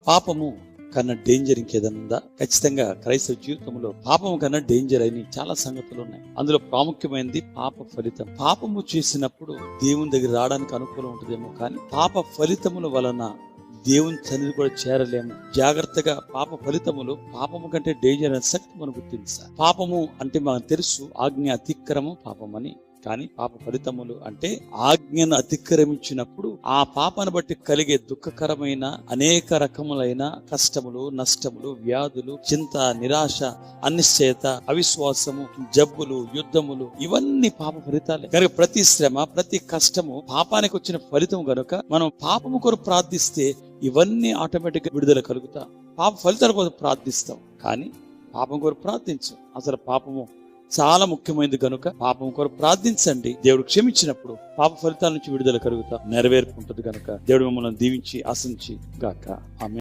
పాపము కన్నా డేంజర్ ఇంకేదన్నా ఉందా? ఖచ్చితంగా క్రైస్తవ జీవితంలో పాపము కన్నా డేంజర్ అయిన చాలా సంగతులు ఉన్నాయి. అందులో ప్రాముఖ్యమైనది పాప ఫలితం. పాపము చేసినప్పుడు దేవుని దగ్గర రావడానికి అనుకూలం ఉంటుందేమో, కానీ పాప ఫలితముల వలన దేవుని సన్నిధి కూడా చేరలేము. జాగ్రత్తగా పాప ఫలితములు పాపము కంటే డేంజర్ అనే శక్తి మనం గుర్తించాలి. పాపము అంటే మనకు తెలుసు, ఆజ్ఞ అతిక్రమం పాపమని. కానీ పాప ఫలితములు అంటే ఆజ్ఞను అతిక్రమించినప్పుడు ఆ పాపను బట్టి కలిగే దుఃఖకరమైన అనేక రకములైన కష్టములు, నష్టములు, వ్యాధులు, చింత, నిరాశ, అనిశ్చయత, అవిశ్వాసము, జబ్బులు, యుద్ధములు, ఇవన్నీ పాప ఫలితాలే. కనుక ప్రతి శ్రమ, ప్రతి కష్టము పాపానికి వచ్చిన ఫలితం గనుక మనం పాపము కొరకు ప్రార్థిస్తే ఇవన్నీ ఆటోమేటిక్ గా విడుదల కలుగుతా. పాప ఫలితాల కోసం ప్రార్థిస్తాం, కానీ పాపం కొరకు ప్రార్థించం. అసలు పాపము చాలా ముఖ్యమైనది కనుక పాపం కొరకు ప్రార్థించండి. దేవుడు క్షమించినప్పుడు పాప ఫలితాల నుంచి విడుదల కలుగుతా, నెరవేర్పు ఉంటుంది కనుక దేవుడు మిమ్మల్ని దీవించి ఆశించి గాక. ఆమేన్.